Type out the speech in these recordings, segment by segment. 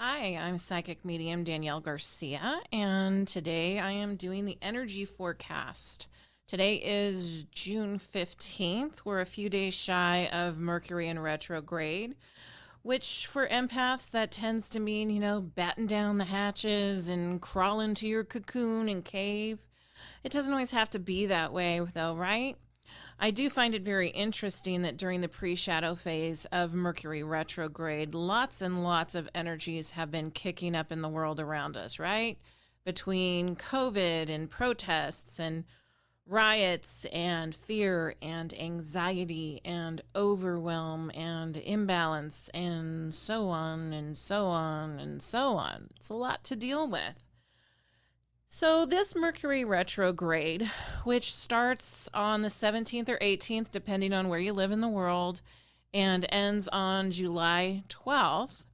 Hi, I'm psychic medium Danielle Garcia, and today I am doing the energy forecast. Today is June 15th. We're a few days shy of Mercury in retrograde, which for empaths, that tends to mean, batten down the hatches and crawl into your cocoon and cave. It doesn't always have to be that way, though, right? I do find it very interesting that during the pre shadow phase of Mercury retrograde, lots and lots of energies have been kicking up in the world around us, right? Between COVID and protests and riots and fear and anxiety and overwhelm and imbalance and so on and so on and so on. It's a lot to deal with. So, this Mercury retrograde, which starts on the 17th or 18th, depending on where you live in the world, and ends on July 12th,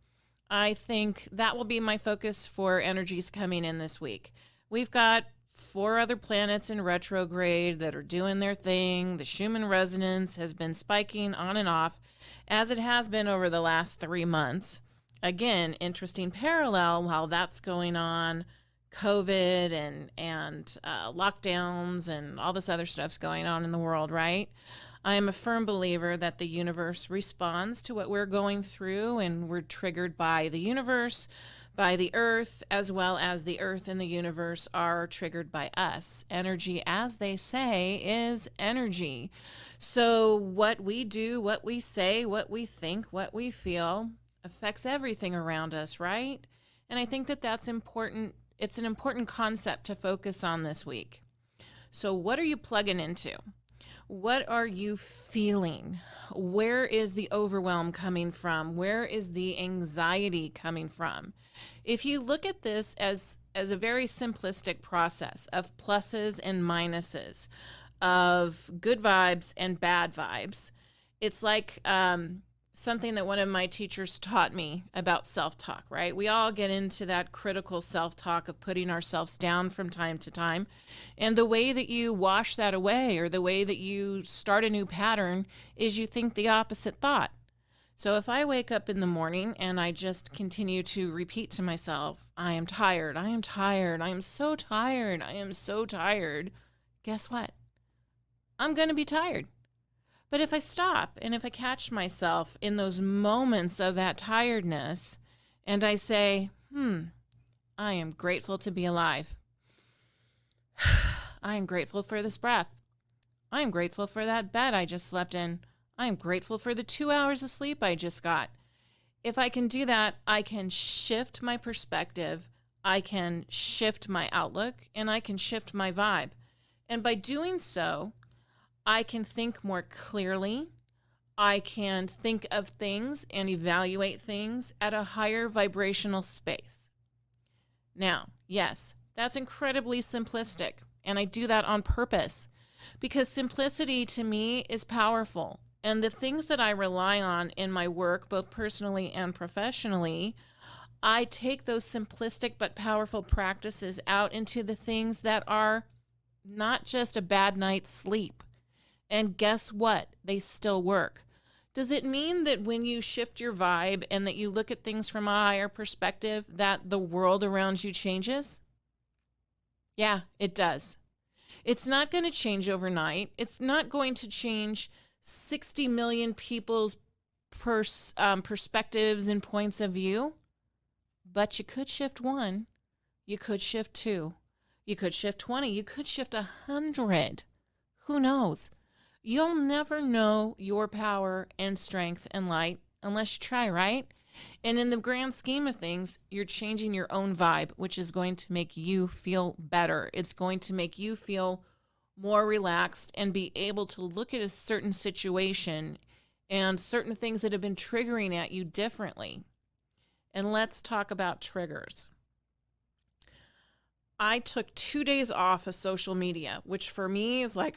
I think that will be my focus for energies coming in this week. We've got four other planets in retrograde that are doing their thing. The Schumann resonance has been spiking on and off, as it has been over the last 3 months. Again, interesting parallel while that's going on. COVID and lockdowns and all this other stuff's going on in the world, right? I am a firm believer that the universe responds to what we're going through, and we're triggered by the universe, by the earth, as well as the earth and the universe are triggered by us. Energy, as they say, is energy. So, what we do, what we say, what we think, what we feel affects everything around us, right? And I think that that's important. It's an important concept to focus on this week. So, what are you plugging into? What are you feeling? Where is the overwhelm coming from? Where is the anxiety coming from? If you look at this as a very simplistic process of pluses and minuses, of good vibes and bad vibes, it's like something that one of my teachers taught me about self-talk, right? We all get into that critical self-talk of putting ourselves down from time to time. And the way that you wash that away, or the way that you start a new pattern, is you think the opposite thought. So if I wake up in the morning and I just continue to repeat to myself, I am tired, I am tired, I am so tired, I am so tired, guess what? I'm going to be tired. But if I stop and if I catch myself in those moments of that tiredness and I say, I am grateful to be alive. I am grateful for this breath. I am grateful for that bed I just slept in. I am grateful for the 2 hours of sleep I just got. If I can do that, I can shift my perspective, I can shift my outlook, and I can shift my vibe. And by doing so, I can think more clearly. I can think of things and evaluate things at a higher vibrational space. Now, yes, that's incredibly simplistic, and I do that on purpose because simplicity to me is powerful. And the things that I rely on in my work, both personally and professionally, I take those simplistic but powerful practices out into the things that are not just a bad night's sleep. And guess what? They still work. Does it mean that when you shift your vibe and that you look at things from a higher perspective, that the world around you changes? Yeah, it does. It's not going to change overnight. It's not going to change 60 million people's perspectives and points of view. But you could shift one. You could shift two. You could shift 20. You could shift 100. Who knows? You'll never know your power and strength and light unless you try, right? And in the grand scheme of things, you're changing your own vibe, which is going to make you feel better. It's going to make you feel more relaxed and be able to look at a certain situation and certain things that have been triggering at you differently. And let's talk about triggers. I took 2 days off of social media, which for me is like,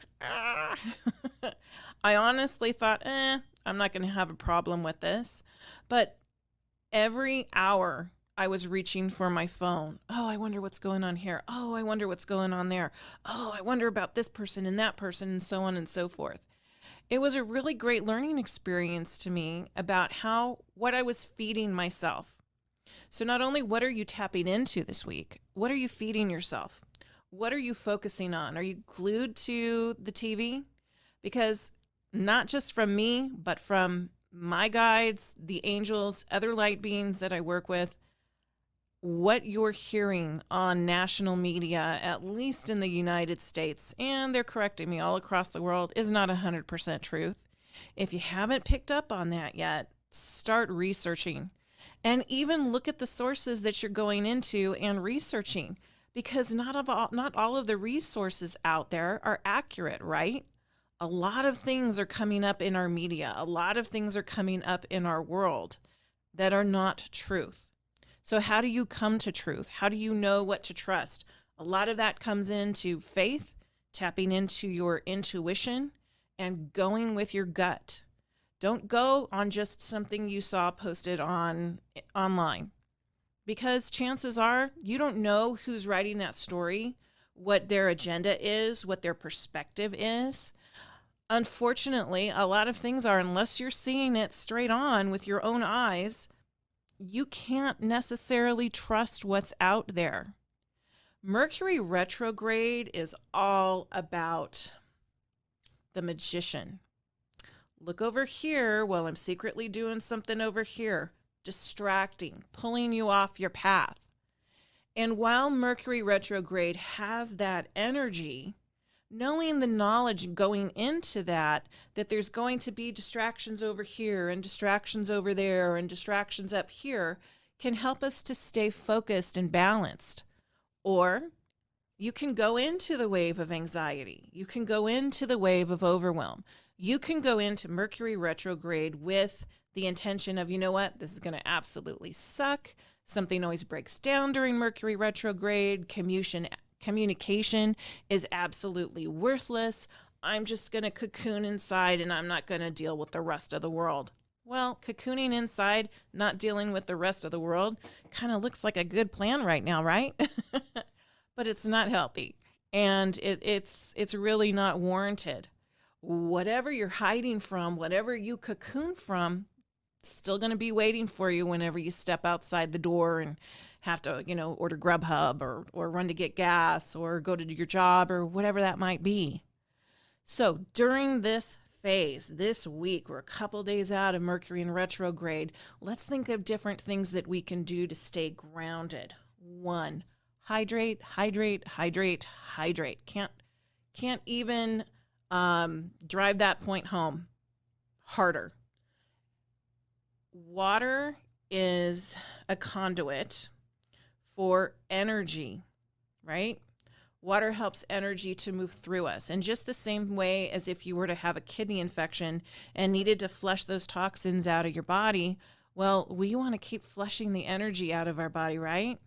I honestly thought, I'm not going to have a problem with this. But every hour I was reaching for my phone. Oh, I wonder what's going on here. Oh, I wonder what's going on there. Oh, I wonder about this person and that person and so on and so forth. It was a really great learning experience to me about what I was feeding myself. So not only what are you tapping into this week, what are you feeding yourself? What are you focusing on? Are you glued to the TV? Because not just from me, but from my guides, the angels, other light beings that I work with, what you're hearing on national media, at least in the United States, and they're correcting me all across the world, is not 100% truth. If you haven't picked up on that yet, start researching and even look at the sources that you're going into and researching, because not all of the resources out there are accurate, right? A lot of things are coming up in our media. A lot of things are coming up in our world that are not truth. So how do you come to truth? How do you know what to trust? A lot of that comes into faith, tapping into your intuition, and going with your gut. Don't go on just something you saw posted online, because chances are you don't know who's writing that story, what their agenda is, what their perspective is. Unfortunately, a lot of things are, unless you're seeing it straight on with your own eyes, you can't necessarily trust what's out there. Mercury retrograde is all about the magician. Look over here while I'm secretly doing something over here, distracting, pulling you off your path. And while Mercury retrograde has that energy, knowing the knowledge going into that there's going to be distractions over here and distractions over there and distractions up here, can help us to stay focused and balanced. Or you can go into the wave of anxiety. You can go into the wave of overwhelm. You can go into Mercury retrograde with the intention of, you know what, this is going to absolutely suck. Something always breaks down during Mercury retrograde. Communication is absolutely worthless. I'm just going to cocoon inside and I'm not going to deal with the rest of the world. Well, cocooning inside, not dealing with the rest of the world, kind of looks like a good plan right now, right? But it's not healthy, and it's really not warranted. Whatever you're hiding from, whatever you cocoon from, still going to be waiting for you whenever you step outside the door and have to, order Grubhub or run to get gas or go to your job or whatever that might be. So during this phase, this week, we're a couple days out of Mercury in retrograde. Let's think of different things that we can do to stay grounded. 1, hydrate, hydrate, hydrate, hydrate. Can't even drive that point home harder. Water is a conduit for energy, right? Water helps energy to move through us. And just the same way as if you were to have a kidney infection and needed to flush those toxins out of your body, well, we want to keep flushing the energy out of our body, right?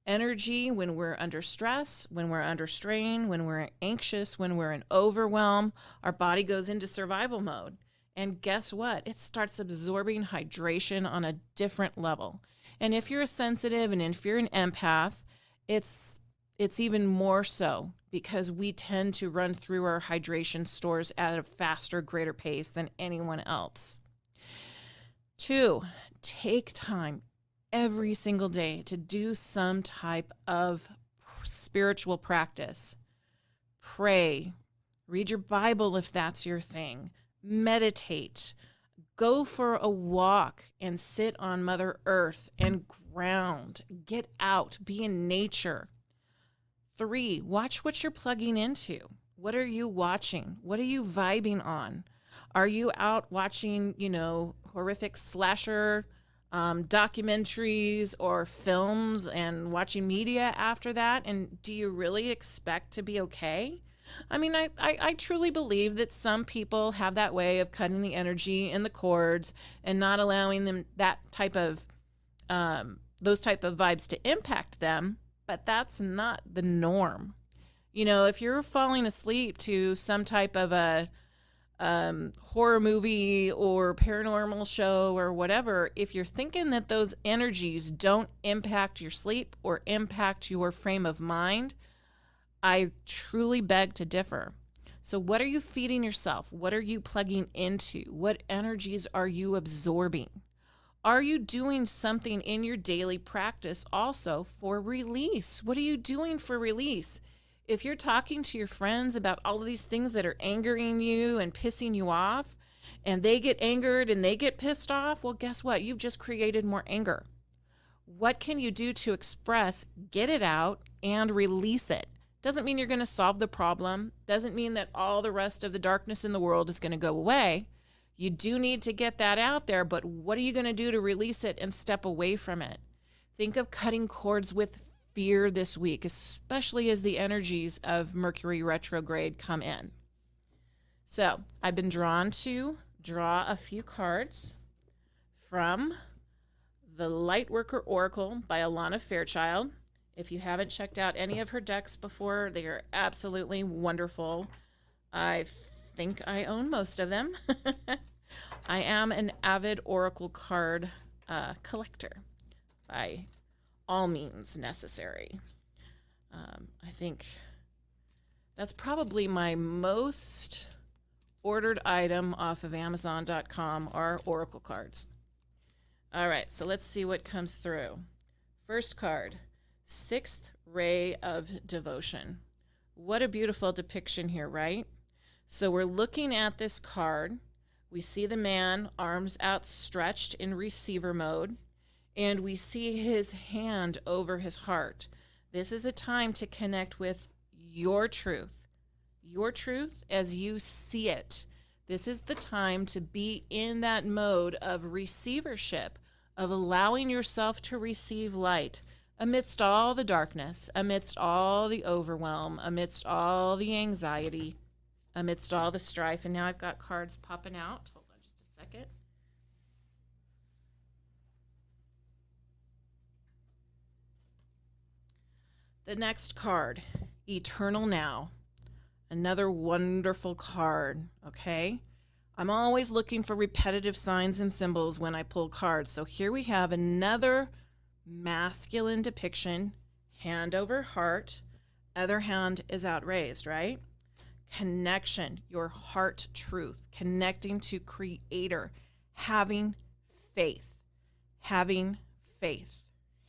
Energy, when we're under stress, when we're under strain, when we're anxious, when we're in overwhelm, our body goes into survival mode. And guess what? It starts absorbing hydration on a different level. And if you're a sensitive and if you're an empath, it's even more so, because we tend to run through our hydration stores at a faster, greater pace than anyone else. 2, take time every single day to do some type of spiritual practice. Pray, read your Bible if that's your thing, meditate, go for a walk and sit on Mother Earth and ground, get out, be in nature. 3, watch what you're plugging into. What are you watching? What are you vibing on? Are you out watching, horrific slasher documentaries or films and watching media after that? And do you really expect to be okay? I mean, I truly believe that some people have that way of cutting the energy and the cords and not allowing them those type of vibes to impact them, but that's not the norm. If you're falling asleep to some type of a horror movie or paranormal show or whatever, if you're thinking that those energies don't impact your sleep or impact your frame of mind, I truly beg to differ. So what are you feeding yourself? What are you plugging into? What energies are you absorbing? Are you doing something in your daily practice also for release? What are you doing for release? If you're talking to your friends about all of these things that are angering you and pissing you off, and they get angered and they get pissed off, well, guess what? You've just created more anger. What can you do to express, get it out, and release it? Doesn't mean you're going to solve the problem. Doesn't mean that all the rest of the darkness in the world is going to go away. You do need to get that out there, but what are you going to do to release it and step away from it? Think of cutting cords with fear this week, especially as the energies of Mercury Retrograde come in. So I've been drawn to draw a few cards from the Lightworker Oracle by Alana Fairchild. If you haven't checked out any of her decks before, they are absolutely wonderful. I think I own most of them. I am an avid Oracle card collector by all means necessary. I think that's probably my most ordered item off of Amazon.com are Oracle cards. All right, so let's see what comes through. First card, Sixth Ray of Devotion. What a beautiful depiction here, right? So we're looking at this card. We see the man, arms outstretched in receiver mode, and we see his hand over his heart. This is a time to connect with your truth as you see it. This is the time to be in that mode of receivership, of allowing yourself to receive light amidst all the darkness, amidst all the overwhelm, amidst all the anxiety, amidst all the strife. And now I've got cards popping out. Hold on just a second. The next card, Eternal Now. Another wonderful card, okay? I'm always looking for repetitive signs and symbols when I pull cards. So here we have another masculine depiction, hand over heart, other hand is outraised, right? Connection, your heart truth, connecting to Creator, having faith, having faith,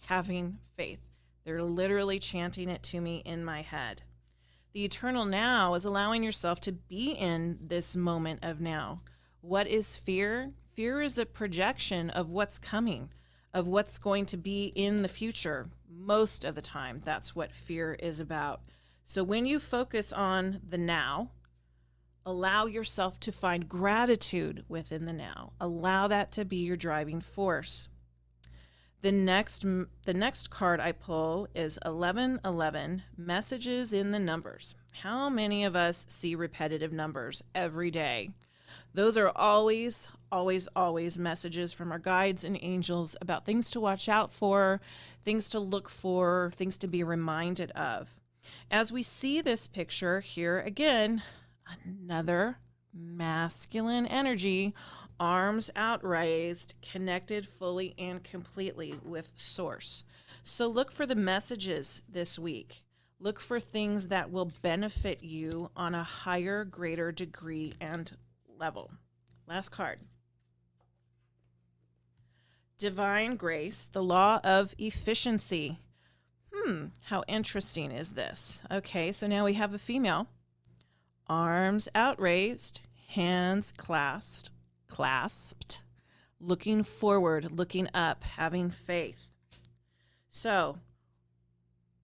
having faith. They're literally chanting it to me in my head. The eternal now is allowing yourself to be in this moment of now. What is fear? Fear is a projection of what's coming, of what's going to be in the future. Most of the time, that's what fear is about. So when you focus on the now, allow yourself to find gratitude within the now. Allow that to be your driving force. The next card I pull is 1111, Messages in the Numbers. How many of us see repetitive numbers every day? Those are always, always, always messages from our guides and angels about things to watch out for, things to look for, things to be reminded of. As we see this picture here again, another masculine energy, arms outraised, connected fully and completely with Source. So look for the messages this week. Look for things that will benefit you on a higher, greater degree and level. Last card. Divine Grace, the law of efficiency. How interesting is this? Okay, so now we have a female. Arms outraised, hands clasped, looking forward, looking up, having faith. So,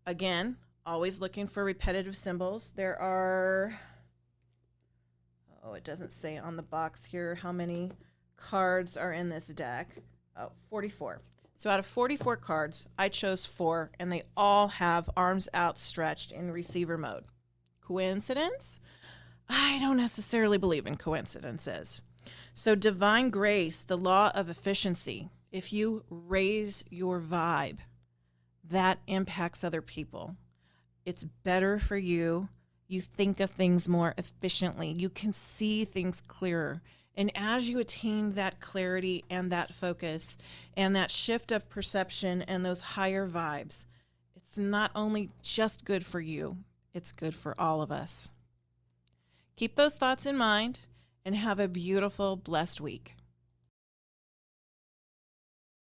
again, always looking for repetitive symbols. There are, it doesn't say on the box here how many cards are in this deck. 44. So out of 44 cards, I chose 4, and they all have arms outstretched in receiver mode. Coincidence? I don't necessarily believe in coincidences. So Divine Grace, the law of efficiency. If you raise your vibe, that impacts other people. It's better for you. You think of things more efficiently. You can see things clearer. And as you attain that clarity and that focus and that shift of perception and those higher vibes, it's not only just good for you, it's good for all of us. Keep those thoughts in mind and have a beautiful, blessed week.